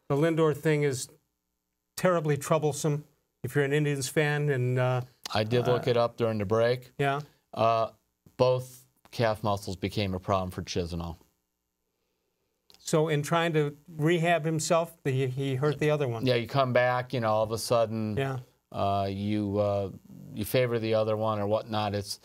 the Lindor thing is terribly troublesome if you're an Indians fan. And I did look it up during the break. Yeah. Both calf muscles became a problem for Chisinau. So in trying to rehab himself, he hurt the other one. Yeah, you come back, you know, all of a sudden, yeah, you favor the other one or whatnot. It's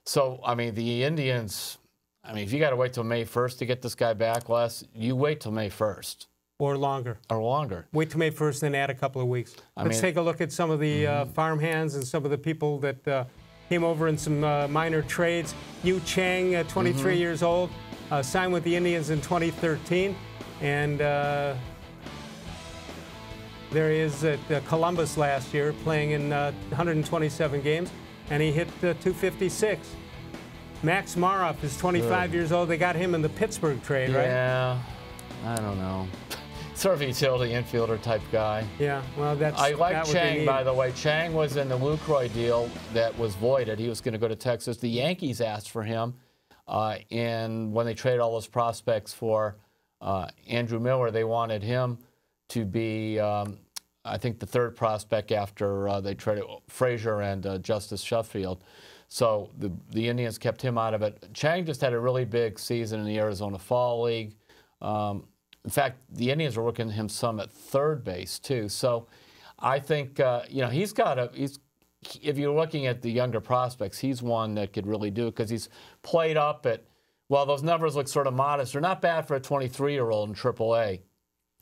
so. I mean, the Indians. I mean, if you got to wait till May 1st to get this guy back, Les, you wait till May 1st. Or longer. Or longer. Wait till May 1st, then add a couple of weeks. Let's take a look at some of the farmhands and some of the people that came over in some minor trades. Yu Chang, 23 years old, signed with the Indians in 2013. And there he is at Columbus last year, playing in 127 games, and he hit 256. Max Maroff is 25 years old. They got him in the Pittsburgh trade, right? Yeah, I don't know. Sort of a utility infielder type guy. Yeah, well, that's. I like Chang, by the way. Chang was in the Lucroy deal that was voided. He was going to go to Texas. The Yankees asked for him, and when they traded all those prospects for Andrew Miller, they wanted him to be, I think, the third prospect after they traded Frazier and Justice Sheffield. So the Indians kept him out of it. Chang just had a really big season in the Arizona Fall League. In fact, the Indians were working him some at third base, too. So I think, you know, he's got a, if you're looking at the younger prospects, he's one that could really do it because he's played up at, well, those numbers look sort of modest. They're not bad for a 23-year-old in AAA.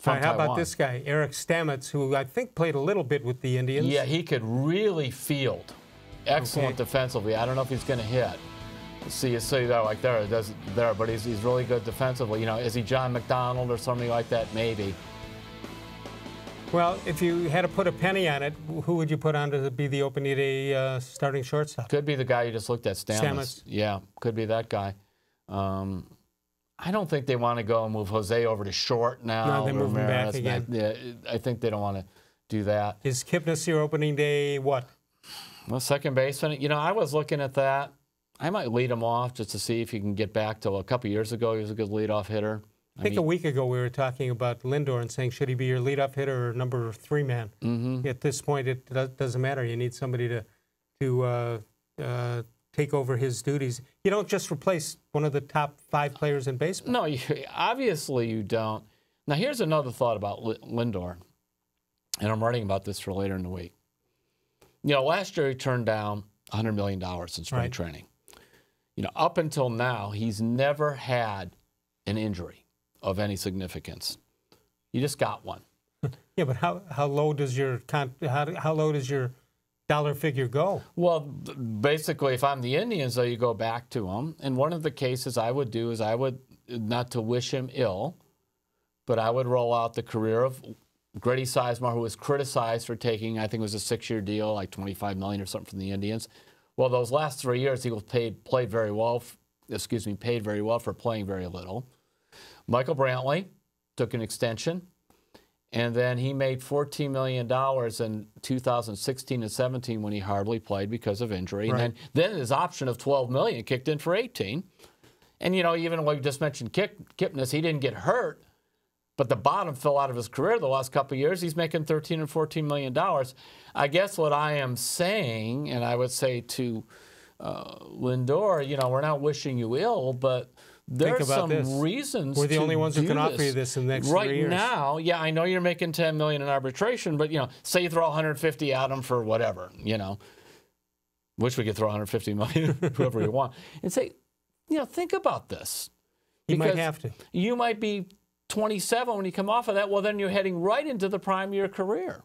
How about this guy, Eric Stamets, who I think played a little bit with the Indians? Yeah, he could really field. Excellent defensively. I don't know if he's going to hit. See, you see that like there, but he's really good defensively. You know, is he John McDonald or something like that? Maybe. Well, if you had to put a penny on it, who would you put on to be the opening day starting shortstop? Could be the guy you just looked at, Stamets. Yeah, could be that guy. I don't think they want to go and move Jose over to short now. No, they move him back again. Yeah, I think they don't want to do that. Is Kipnis your opening day what? Well, second baseman. You know, I was looking at that. I might lead him off just to see if he can get back to a couple years ago. He was a good leadoff hitter. I think a week ago we were talking about Lindor and saying, should he be your leadoff hitter or number 3 man? At this point, it doesn't matter. You need somebody to take over his duties. You don't just replace one of the top 5 players in baseball. No, obviously you don't. Now, here's another thought about Lindor, and I'm writing about this for later in the week. You know, last year he turned down $100 million in spring training. You know, up until now, he's never had an injury of any significance. You just got one. Yeah, but how low does your dollar figure go? Well, basically, if I'm the Indians, though, you go back to him. And one of the cases I would do is I would, not to wish him ill, but I would roll out the career of Grady Sizemore, who was criticized for taking, I think it was a 6-year deal, like $25 million or something from the Indians. Well, those last 3 years, he was paid very well for playing very little. Michael Brantley took an extension, and then he made $14 million in 2016 and 17 when he hardly played because of injury. And then his option of $12 million kicked in for 18. And, you know, even like we just mentioned Kipnis, he didn't get hurt, but the bottom fell out of his career the last couple of years. He's making $13 and $14 million. I guess what I am saying, and I would say to Lindor, you know, we're not wishing you ill, but there's some reasons. We're the only ones who can offer you this in the next 3 years. Right now, yeah, I know you're making $10 million in arbitration, but, you know, say you throw $150 at him for whatever, you know. Wish we could throw $150 million, whoever you want. And say, you know, think about this. You might have to. You might be 27 when you come off of that. Well, then you're heading right into the prime of your career.